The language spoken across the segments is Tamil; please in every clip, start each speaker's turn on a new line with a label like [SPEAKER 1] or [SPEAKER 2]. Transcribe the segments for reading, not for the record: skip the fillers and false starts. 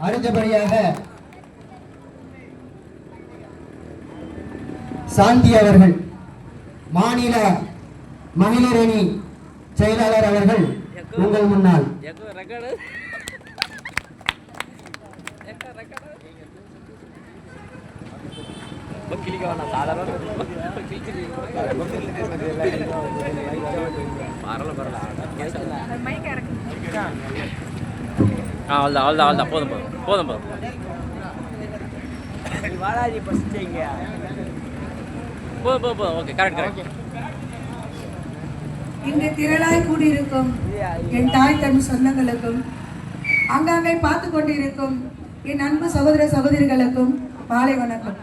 [SPEAKER 1] அடுத்தபடியாக சாந்தி அவர்கள், மாநில மகளிர் அணி செயலாளர் அவர்கள் உங்கள் முன்னால்.
[SPEAKER 2] இங்கு திரளாய் கூடியிருக்கும் என் தாய் தன் சொந்தங்களுக்கும், அங்காங்கே பார்த்து கொண்டிருக்கும் என் அன்பு சகோதர சகோதரிகளுக்கும் மாலை வணக்கம்.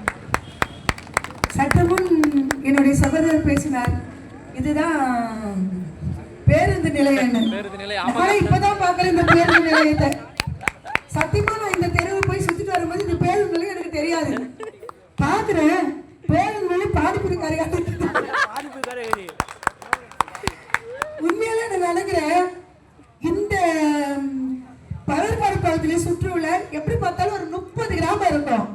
[SPEAKER 2] சற்று முன் என்னுடைய சகோதரர் பேசினார், இதுதான் பேருந்து நிலையம். இப்பதான் பார்க்கல இந்த பேருந்து நிலையத்தை. சத்தியமா நான் இந்த தெருவில் போய் சுத்திட்டு வரும்போது இந்த பேருந்து நிலையம் எனக்கு தெரியாது. பாக்குறேன் பேருந்து நிலையம் பாதிப்பு உண்மையிலே நான் நினைக்கிறேன், இந்த பலர்பாடு சுற்றுல எப்படி பார்த்தாலும் ஒரு 30 கிராமம் இருக்கும்.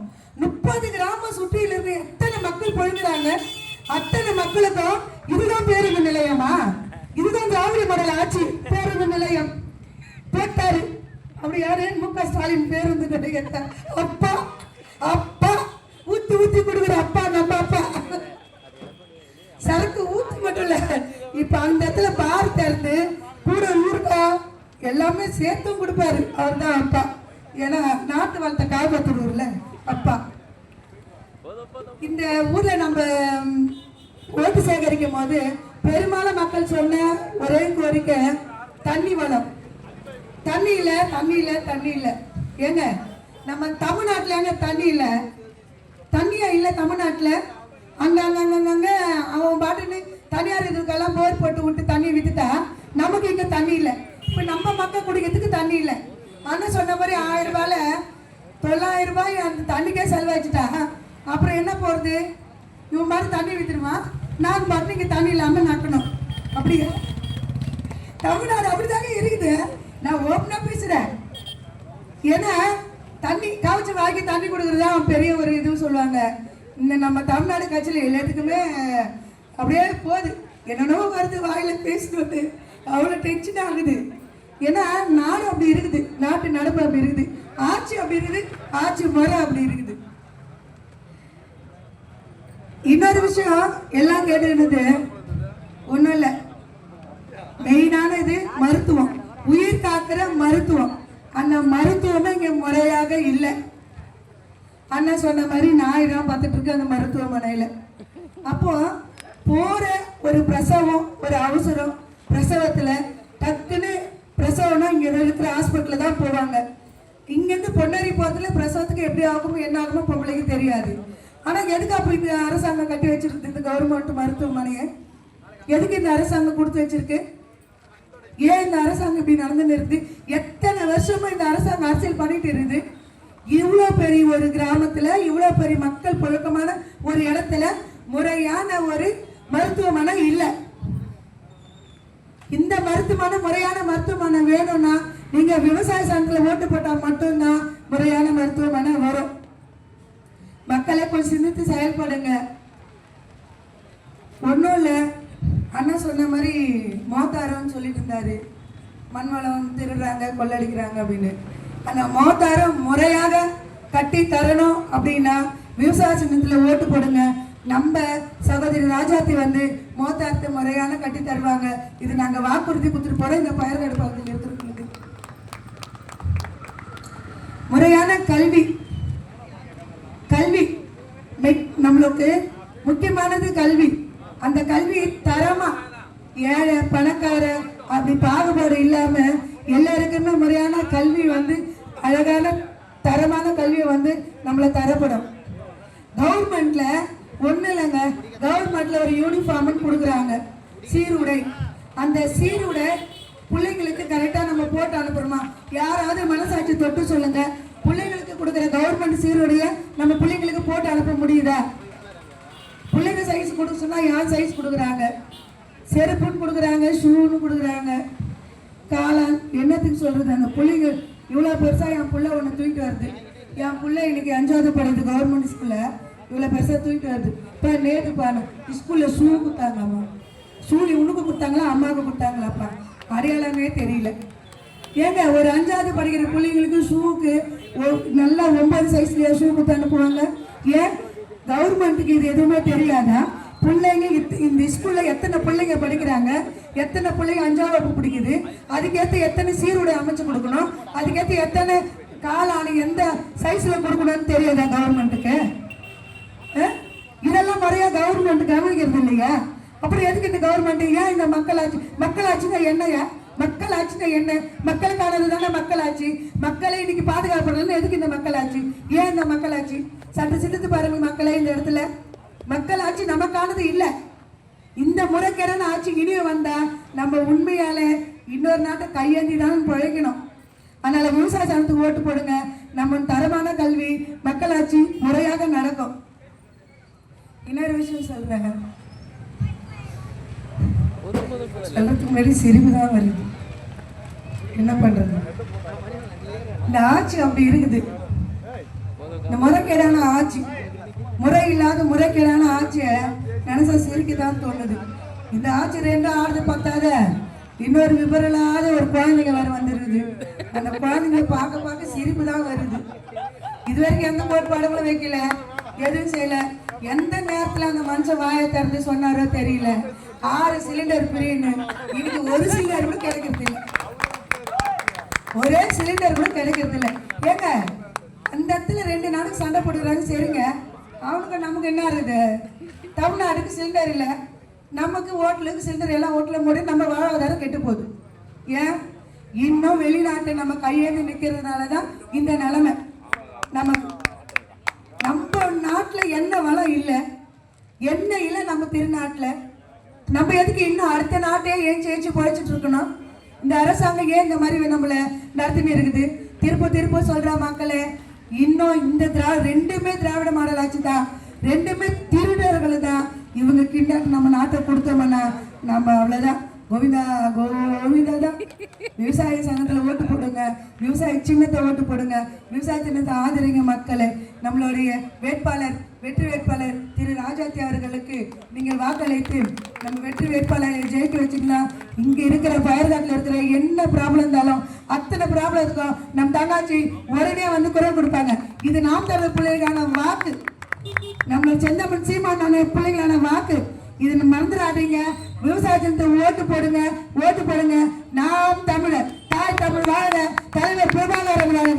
[SPEAKER 2] 30 கிராமம் சுற்றியில இருந்து எத்தனை மக்கள் பொழுதுறாங்க. அத்தனை மக்களுக்கும் இதுதான் பேருந்து நிலையமா? இதுதான் திராவிட மாடல் ஆட்சி பேருந்து நிலையம் போட்டாரு. அப்படி யாரு? மு.க. ஸ்டாலின் பேருந்து நிலையத்தை அப்பா அப்பா ஊத்தி ஊத்தி கொடுக்குற அப்பா, நம்ம அப்பா. சரக்கு ஊத்தி மட்டும் இல்ல, இப்ப அந்த இடத்துல பார் திறந்து கூட ஊருக்கா எல்லாமே சேர்த்தும் கொடுப்பாரு. அவர் தான் அப்பா. ஏன்னா நாட்டு வளத்தை காப்பாற்றுறூர்ல அப்பா. இந்த ஊர்ல நம்ம ஓட்டு சேகரிக்கும் போது பெரும்பாலும் மக்கள் சொன்ன ஒரே கோரிக்கை தண்ணி வளம். தண்ணி இல்ல தண்ணி இல்ல தண்ணி இல்ல. ஏங்க நம்ம தமிழ்நாட்டுல எங்க தண்ணி இல்ல? தண்ணியா இல்ல தமிழ்நாட்டுல? அங்க அங்க அங்க அங்க அவன் பாட்டுன்னு தனியார் இதுக்கெல்லாம் போர் போட்டு விட்டு தண்ணி வித்துட்டா நமக்கு இங்க தண்ணி இல்ல. இப்ப நம்ம மக்கள் குடிக்கிறதுக்கு தண்ணி இல்ல. அண்ணன் சொன்ன மாதிரி 1000 ரூபாயில 900 ரூபாய் அந்த தண்ணிக்கே செலவழிச்சுட்டா அப்புறம் என்ன போறது? இவன் மாதிரி தண்ணி வித்துருவான், நான் பாட்டு இங்க தண்ணி இல்லாம நடக்கணும். அப்படி தமிழ்நாடு அப்படிதாங்க இருக்குது. நான் ஓப்பனா பேசுறேன். ஏன்னா தண்ணி கவச்சு வாங்கி தண்ணி கொடுக்குறதா பெரிய ஒரு இதுவும் சொல்லுவாங்க. இந்த நம்ம தமிழ்நாடு கட்சியில் எல்லாத்துக்குமே அப்படியே போகுது. என்னென்னவோ வருது வாயில பேசிட்டு வந்து அவ்வளோ டென்ஷன் ஆகுது. ஏன்னா நாடு அப்படி இருக்குது, நாட்டு நடப்பு அப்படி இருக்குது, ஆட்சி அப்படி இருக்குது, ஆட்சி முறை அப்படி இருக்குது. இன்னொரு விஷயம் எல்லாம் கேட்டுக்கிட்டது ஒன்றும் இல்லை, மெயினான இது மருத்துவம், உயிர் காக்கிற மருத்துவம். அந்த மருத்துவமே இங்கே முறையாக இல்லை. அண்ணன் சொன்ன மாதிரி 1000 ரூபா பார்த்துட்டு இருக்கு அந்த மருத்துவமனையில். அப்போ போற ஒரு பிரசவம், ஒரு அவசரம் பிரசவத்தில் டக்குன்னு பிரசவம்னா இங்கே இருக்கிற ஹாஸ்பிட்டலில் தான் போவாங்க. இங்கேருந்து பொன்னேரி போகிறதுல பிரசவத்துக்கு எப்படி ஆகுமோ என்ன ஆகுமோ பொம்பளைக்கு தெரியாது. ஆனால் எதுக்கு அப்போ இந்த அரசாங்கம் கட்டி வச்சிருக்கு இந்த கவர்மெண்ட் மருத்துவமனையை? எதுக்கு இந்த அரசாங்கம் கொடுத்து வச்சிருக்கு? ஏன் இந்த அரசாங்கம் இப்படி நடந்துன்னு இருக்குது? எத்தனை வருஷமா இந்த அரசாங்கம் அரசியல் பண்ணிட்டு இருக்குது. இவ்வளோ பெரிய ஒரு கிராமத்தில், இவ்வளோ பெரிய மக்கள் புழக்கமான ஒரு இடத்துல முறையான ஒரு மருத்துவமனை இல்லை. இந்த மருத்துவமனை, முறையான மருத்துவமனை வேணும்னா நீங்க விவசாய சங்கத்தில் ஓட்டு போட்டால் மட்டும்தான் முறையான மருத்துவமனை வரும். மக்களை கொஞ்சம் சிந்தித்து செயல்படுங்க. ஒன்றும் இல்லை, அண்ணா சொன்ன மாதிரி மோத்தாரம்னு சொல்லிட்டு இருந்தாரு, மண்வளம் திருடுறாங்க கொள்ளடிக்கிறாங்க அப்படின்னு. அந்த மோத்தாரம் முறையாக கட்டி தரணும் அப்படின்னா விவசாய சின்னத்தில் ஓட்டு போடுங்க. நம்ம சகோதரி ராஜாத்தி வந்து மோத்தாரத்தை முறையான கட்டி தருவாங்க. இது நாங்க வாக்குறுதி கொடுத்துட்டு போறோம். இந்த பயிர்கடு பகுதியில் இருக்கிறவங்களுக்கு முறையான கல்வி, கல்வி நம்மளுக்கு முக்கியமானது கல்வி. அந்த கல்வி தரமா, ஏழை பணக்கார அப்படி பாகுபாடு இல்லாம எல்லாருக்குமே முறையான கல்வி வந்து அழகான தரமான கல்வியை வந்து நம்மள தரப்படும். கவர்மெண்ட்ல ஒண்ணு இல்லைங்க, கவர்மெண்ட்ல ஒரு யூனிஃபார்ம் கொடுக்குறாங்க, சீருடை. அந்த சீருடை பிள்ளைங்களுக்கு கரெக்டா நம்ம போட்டு அனுப்புறோமா? யாராவது மனசாட்சி தொட்டு சொல்லுங்க, பிள்ளைங்களுக்கு கொடுக்குற கவர்மெண்ட் சீருடைய நம்ம பிள்ளைங்களுக்கு போட்டு அனுப்ப முடியுதா? பிள்ளைங்க சைஸ் கொடுக்க சொன்னா யார் சைஸ் கொடுக்குறாங்க? செருப்புன்னு கொடுக்குறாங்க, ஷூன்னு கொடுக்குறாங்க. காளான் என்னத்துக்கு சொல்றது? அந்த பிள்ளைங்க இவ்வளோ பெருசாக என் பிள்ளை ஒன்று தூக்கிட்டு வருது. என் பிள்ளை இன்னைக்கு 5வது படிக்குது கவர்மெண்ட் ஸ்கூலில். இவ்வளோ பெருசாக தூக்கிட்டு வருது. இப்போ நேற்று பாரு ஸ்கூலில் ஷூ கொடுத்தாங்கம்மா. ஷூ உனக்கு கொடுத்தாங்களா அம்மாவுக்கு கொடுத்தாங்களாப்பா? அடையாளமே தெரியல. ஏங்க ஒரு 5வது படிக்கிற பிள்ளைங்களுக்கு ஷூவுக்கு நல்லா 9 சைஸ்லேயே ஷூ கொடுத்து அனுப்புவாங்க. ஏன் கவர்மெண்ட்டுக்கு இது எதுவுமே தெரியாதா? பிள்ளைங்க இந்த ஸ்கூலில் எத்தனை பிள்ளைங்க படிக்கிறாங்க, எத்தனை பிள்ளைங்க 5ஆம் வகுப்பு பிடிக்குது, அதுக்கேற்ற எத்தனை சீருடை அமைச்சு கொடுக்கணும், அதுக்கேற்ற எத்தனை காலாணி எந்த சைஸில் கொடுக்கணும்னு தெரியாதா கவர்மெண்ட்டுக்கு? இதெல்லாம் முறையாக கவர்மெண்ட் கவனிக்கிறது இல்லையா? அப்புறம் எதுக்கு இந்த கவர்மெண்ட்? ஏன் இந்த மக்களாட்சினா என்னையா? மக்களாட்சினா என்ன? மக்களுக்கானது தானே மக்களாட்சி. மக்களை இன்னைக்கு பாதுகாப்புறதுன்னு எதுக்கு இந்த மக்களாட்சி? ஏன் இந்த மக்களாட்சி? சற்று சிந்தித்து பாருங்க மக்களே, இந்த இடத்துல மக்களாட்சி நமக்கானது இல்லை. இந்த முறைகேடான ஆட்சி இனிய வந்தா நம்ம உண்மையால இன்னொரு நாட்டை கையேந்தி தான் பிழைக்கணும். அதனால விவசாய சனத்துக்கு ஓட்டு போடுங்க. நம்ம தரமான கல்வி மக்களாட்சி முறையாக நடக்கும். இன்னொரு விஷயம் சொல்றேன், சொல்றதுக்கு முன்னாடி சிரிப்பு தான் வருது. என்ன பண்றது? இந்த ஆட்சி அப்படி இருக்குது. இந்த முறைகேடான ஆட்சி, முறை இல்லாத முறைகேடான ஆட்சியை நினைச்சா சிரிக்கதான் தோணுது. இந்த ஆட்சி 2 ஆடுது பார்த்தாத இன்னொரு விபரலாத ஒரு குழந்தைங்க வேற வந்துருக்குது. அந்த குழந்தைங்களை பார்க்க பார்க்க சிரிப்பு தான் வருது. இது வரைக்கும் எந்த கோட்பாடுகளும் வைக்கல, எதுவும் செய்யல. எந்த நேரத்துல அந்த மனுஷன் வாயை திறந்து சொன்னாரோ தெரியல. 6 சிலிண்டர் ஃப்ரீன்னு இன்னைக்கு ஒரு சிலிண்டர் கூட கிடைக்கிறது இல்லை. ஒரே சிலிண்டர் கூட கிடைக்கிறது இல்லை. ஏங்க அந்த இடத்துல 2 நாளுக்கு சண்டை போட்டுக்கிறாங்க. சரிங்க, அவனுக்கு நமக்கு என்ன இருக்குது? தமிழ்நாடுக்கு சிலிண்டர் இல்லை, நமக்கு ஹோட்டலுக்கு சிலிண்டர், எல்லாம் ஹோட்டலில் மூடி நம்ம வாழ்வாதாரம் கெட்டு போகுது. ஏன்? இன்னும் வெளிநாட்டை நம்ம கையேந்து நிற்கிறதுனால தான் இந்த நிலைமை. நமக்கு நம்ம நாட்டில் என்ன வளம் இல்லை, என்ன இல்லை நம்ம திருநாட்டில். நம்ம எதுக்கு இன்னும் அடுத்த நாட்டையே ஏஞ்சி பழைச்சிட்டு இருக்கணும்? இந்த அரசாங்கம் ஏன் இந்த மாதிரி நம்மளை நடத்தினு இருக்குது? திரும்ப சொல்ற மக்களே, இன்னும் இந்த 2மே திராவிட மாடல் ஆட்சி தான், 2மே திருடர்கள் தான். இவங்க கிட்ட நம்ம நாட்டை கொடுத்தோம்னா நம்ம அவ்வளோதான், கோவிந்தா கோவிந்தா தான். விவசாய சங்கத்தில் ஓட்டு போடுங்க, விவசாய சின்னத்தை ஓட்டு போடுங்க, விவசாய சின்னத்தை ஆதரிங்க மக்களே. நம்மளுடைய வேட்பாளர், வெற்றி வேட்பாளர் திரு ராஜாத்தி அவர்களுக்கு நீங்கள் வாக்களித்து நம்ம வெற்றி வேட்பாளரை ஜெயிக்க வச்சுக்கலாம். இங்கே இருக்கிற பயர்காட்டில் இருக்கிற என்ன ப்ராப்ளம் இருந்தாலும் அத்தனை ப்ராப்ளம் இருக்கும், நம்ம தங்காச்சி உடனே வந்து குரல் கொடுப்பாங்க. இது நாம் தமிழர் பிள்ளைகளான வாக்கு, நம்ம செந்தமிழ் சீமானான பிள்ளைகளான வாக்கு. இது மறந்துடாதீங்க. விவசாயத்தை ஓட்டு போடுங்க. நாம் தமிழர், தாய் தமிழ் வாழ, தலைவர் பிரபாகரன் வாழ.